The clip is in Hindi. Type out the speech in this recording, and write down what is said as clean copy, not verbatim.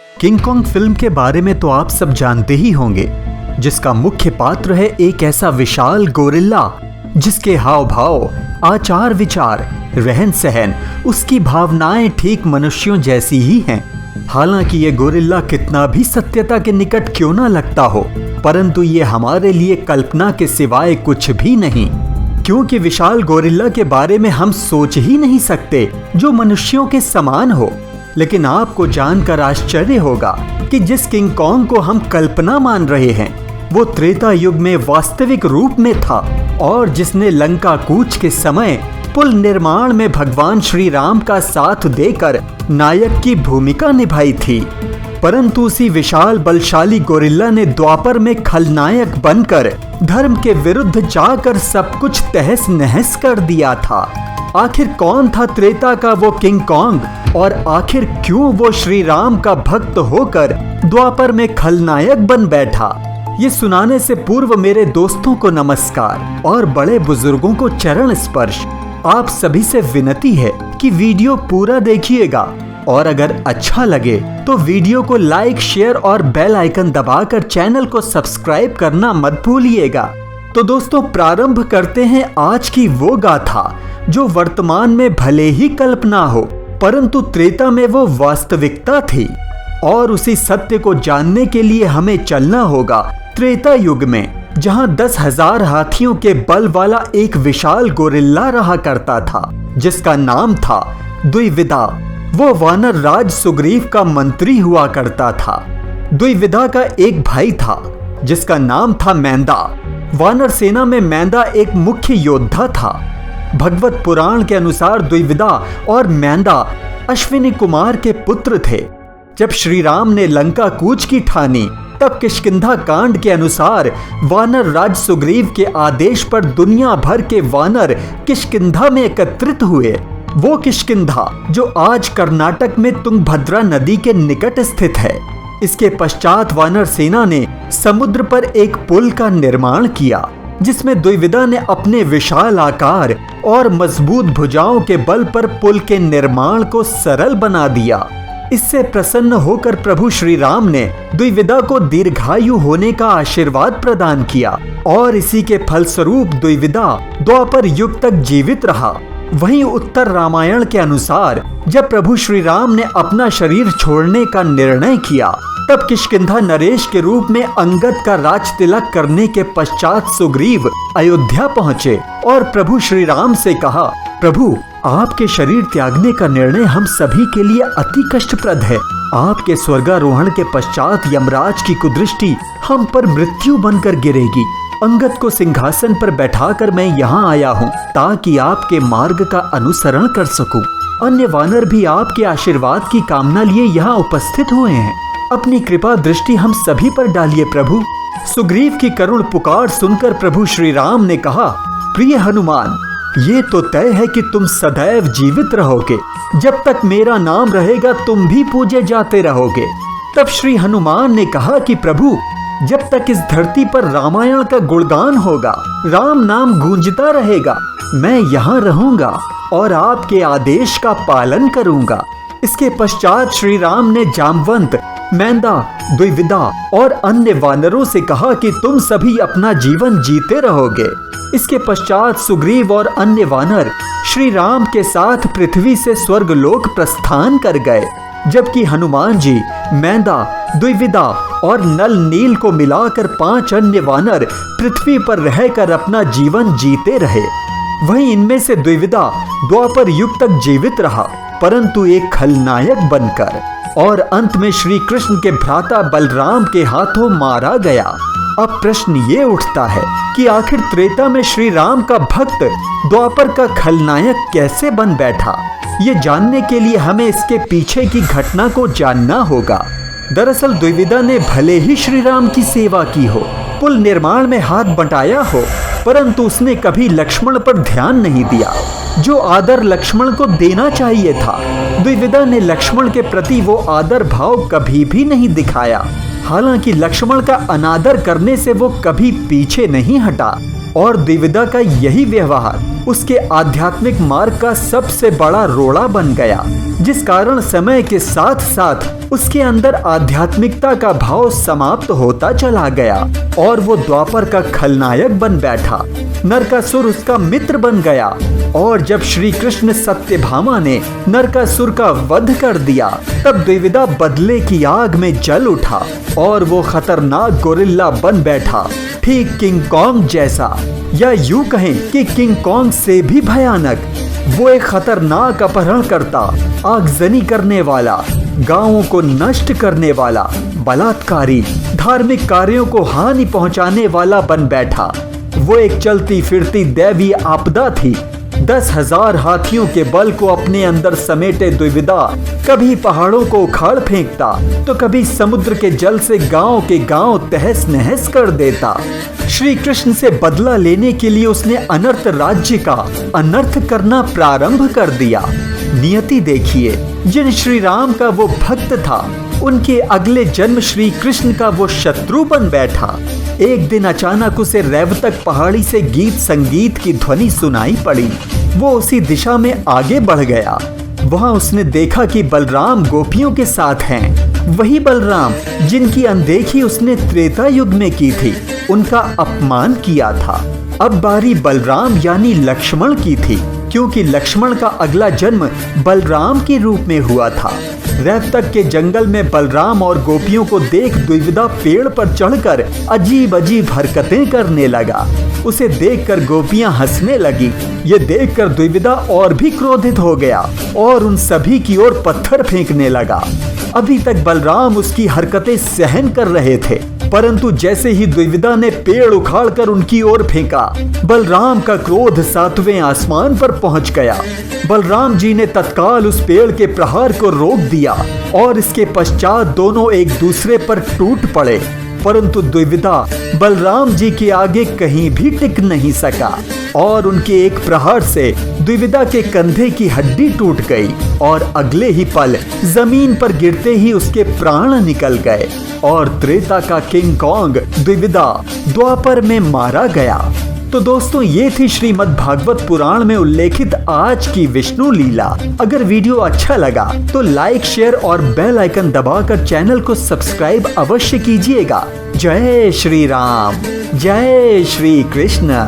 किंग कॉन्ग फिल्म के बारे में तो आप सब जानते ही होंगे, जिसका मुख्य पात्र है एक ऐसा विशाल गोरिल्ला जिसके हाव भाव, आचार विचार, रहन सहन, उसकी भावनाएं ठीक मनुष्यों जैसी ही हैं। हालांकि ये गोरिल्ला कितना भी सत्यता के निकट क्यों ना लगता हो, परंतु ये हमारे लिए कल्पना के सिवाय कुछ भी नहीं, क्योंकि विशाल गोरिल्ला के बारे में हम सोच ही नहीं सकते जो मनुष्यों के समान हो। लेकिन आपको जानकर आश्चर्य होगा कि जिस किंग कॉन्ग को हम कल्पना मान रहे हैं वो त्रेता युग में वास्तविक रूप में था और जिसने लंका कूच के समय पुल निर्माण में भगवान श्री राम का साथ देकर नायक की भूमिका निभाई थी। परंतु उसी विशाल बलशाली गोरिल्ला ने द्वापर में खलनायक बनकर धर्म के विरुद्ध जाकर सब कुछ तहस नहस कर दिया था। आखिर कौन था त्रेता का वो किंग कॉन्ग और आखिर क्यों वो श्री राम का भक्त होकर द्वापर में खलनायक बन बैठा? ये सुनाने से पूर्व मेरे दोस्तों को नमस्कार और बड़े बुजुर्गों को चरण स्पर्श। आप सभी से विनती है कि वीडियो पूरा देखिएगा और अगर अच्छा लगे तो वीडियो को लाइक, शेयर और बेल आइकन दबाकर चैनल को सब्सक्राइब करना मत भूलिएगा। तो दोस्तों, प्रारंभ करते हैं आज की वो गाथा जो वर्तमान में भले ही कल्पना हो, परंतु त्रेता में वो वास्तविकता थी। और उसी सत्य को जानने के लिए हमें चलना होगा त्रेता युग में, जहां 10,000 हाथियों के बल वाला एक विशाल गोरिल्ला रहा करता था, जिसका नाम था द्विविदा। वो वानर राज सुग्रीव का मंत्री हुआ करता था। द्विविदा का एक भाई था जिसका नाम था मैंदा। वानर सेना में मैंदा एक मुख्य योद्धा था। भगवत पुराण के अनुसार द्विविदा और मैंदा अश्विनी कुमार के पुत्र थे। जब श्री राम ने लंका कूच की ठानी, तब किष्किंधा कांड के अनुसार वानर राज सुग्रीव के आदेश पर दुनिया भर के वानर किष्किंधा में एकत्रित हुए। वो किष्किंधा जो आज कर्नाटक में तुंगभद्रा नदी के निकट स्थित है। इसके पश्चात वानर सेना ने समुद्र पर एक पुल का निर्माण किया, जिसमें द्विविदा ने अपने विशाल आकार और मजबूत भुजाओं के बल पर पुल के निर्माण को सरल बना दिया। इससे प्रसन्न होकर प्रभु श्री राम ने द्विविदा को दीर्घायु होने का आशीर्वाद प्रदान किया और इसी के फलस्वरूप द्विविदा द्वापर युग तक जीवित रहा। वहीं उत्तर रामायण के अनुसार जब प्रभु श्री राम ने अपना शरीर छोड़ने का निर्णय किया, तब किष्किंधा नरेश के रूप में अंगद का राज तिलक करने के पश्चात सुग्रीव अयोध्या पहुँचे और प्रभु श्री राम से कहा, प्रभु, आपके शरीर त्यागने का निर्णय हम सभी के लिए अति कष्टप्रद है। आपके स्वर्गारोहण के पश्चात यमराज की कुदृष्टि हम पर मृत्यु बनकर गिरेगी। अंगद को सिंहासन पर बैठाकर मैं यहाँ आया हूँ ताकि आपके मार्ग का अनुसरण कर सकूं। अन्य वानर भी आपके आशीर्वाद की कामना लिए यहाँ उपस्थित हुए हैं। अपनी कृपा दृष्टि हम सभी पर डालिए प्रभु। सुग्रीव की करुण पुकार सुनकर प्रभु श्री राम ने कहा, प्रिय हनुमान, ये तो तय है कि तुम सदैव जीवित रहोगे। जब तक मेरा नाम रहेगा तुम भी पूजे जाते रहोगे। तब श्री हनुमान ने कहा कि प्रभु, जब तक इस धरती पर रामायण का गुणगान होगा, राम नाम गूंजता रहेगा, मैं यहाँ रहूंगा और आपके आदेश का पालन करूंगा। इसके पश्चात श्री राम ने जामवंत, मैंदा, द्विविदा और अन्य वानरों से कहा कि तुम सभी अपना जीवन जीते रहोगे। इसके पश्चात सुग्रीव और अन्य वानर श्री राम के साथ पृथ्वी से स्वर्गलोक प्रस्थान कर गए, जबकि हनुमान जी, मैंदा, द्विविदा और नल नील को मिलाकर 5 अन्य वानर पृथ्वी पर रहकर अपना जीवन जीते रहे। वहीं इनमें से द्विविदा द्वापर युग तक जीवित रहा, परंतु एक खलनायक बनकर, और अंत में श्री कृष्ण के भ्राता बलराम के हाथों मारा गया। अब प्रश्न ये उठता है कि आखिर त्रेता में श्री राम का भक्त द्वापर का खलनायक कैसे बन बैठा? ये जानने के लिए हमें इसके पीछे की घटना को जानना होगा। दरअसल द्विविदा ने भले ही श्री राम की सेवा की हो, पुल निर्माण में हाथ बंटाया हो, परंतु उसने कभी लक्ष्मण पर ध्यान नहीं दिया, जो आदर लक्ष्मण को देना चाहिए था। द्विविदा ने लक्ष्मण के प्रति वो आदर भाव कभी भी नहीं दिखाया। हालांकि लक्ष्मण का अनादर करने से वो कभी पीछे नहीं हटा और द्विविदा का यही व्यवहार उसके आध्यात्मिक मार्ग का सबसे बड़ा रोड़ा बन गया, जिस कारण समय के साथ साथ उसके अंदर आध्यात्मिकता का भाव समाप्त होता चला गया और वो द्वापर का खलनायक बन बैठा। नरकासुर उसका मित्र बन गया और जब श्री कृष्ण सत्यभामा ने नरकासुर का वध कर दिया तब द्विविदा बदले की आग में जल उठा और वो खतरनाक गोरिल्ला बन बैठा, ठीक किंग कॉन्ग जैसा, या यूं कहें कि किंग कॉन्ग से भी भयानक। वो एक खतरनाक अपहरणकर्ता, आगजनी करने वाला, गांवों को नष्ट करने वाला, बलात्कारी, धार्मिक कार्यों को हानि पहुंचाने वाला बन बैठा। वो एक चलती फिरती दैवी आपदा थी। 10,000 हाथियों के बल को अपने अंदर समेटे द्विविदा कभी पहाड़ों को उखाड़ फेंकता तो कभी समुद्र के जल से गांव के गांव तहस नहस कर देता। श्री कृष्ण से बदला लेने के लिए उसने अनर्थ राज्य का अनर्थ करना प्रारंभ कर दिया। नियति देखिए, जिन श्री राम का वो भक्त था उनके अगले जन्म श्री कृष्ण का वो शत्रु बन बैठा। एक दिन अचानक उसे रैवतक पहाड़ी से गीत संगीत की ध्वनि सुनाई पड़ी। वो उसी दिशा में आगे बढ़ गया। वहां उसने देखा कि बलराम गोपियों के साथ हैं। वही बलराम जिनकी अनदेखी उसने त्रेता युग में की थी, उनका अपमान किया था। अब बारी बलराम यानी लक्ष्मण की थी, क्योंकि लक्ष्मण का अगला जन्म बलराम के रूप में हुआ था। रैवतक के जंगल में बलराम और गोपियों को देख द्विविदा पेड़ पर चढ़कर अजीब अजीब हरकतें करने लगा। उसे देखकर गोपियां हंसने लगी। ये देखकर द्विविदा और भी क्रोधित हो गया और उन सभी की ओर पत्थर फेंकने लगा। अभी तक बलराम उसकी हरकतें सहन कर रहे थे, परंतु जैसे ही द्विविदा ने पेड़ उखाड़कर उनकी ओर फेंका, बलराम का क्रोध 7वें आसमान पर पहुंच गया। बलराम जी ने तत्काल उस पेड़ के प्रहार को रोक दिया और इसके पश्चात दोनों एक दूसरे पर टूट पड़े, परंतु द्विविदा बलराम जी के आगे कहीं भी टिक नहीं सका और उनके एक प्रहार से द्विविदा के कंधे की हड्डी टूट गई और अगले ही पल जमीन पर गिरते ही उसके प्राण निकल गए और त्रेता का किंग कॉन्ग द्विविदा द्वापर में मारा गया। तो दोस्तों, ये थी श्रीमद् भागवत पुराण में उल्लेखित आज की विष्णु लीला। अगर वीडियो अच्छा लगा तो लाइक, शेयर और बेल आइकन दबाकर चैनल को सब्सक्राइब अवश्य कीजिएगा। जय श्री राम, जय श्री कृष्ण।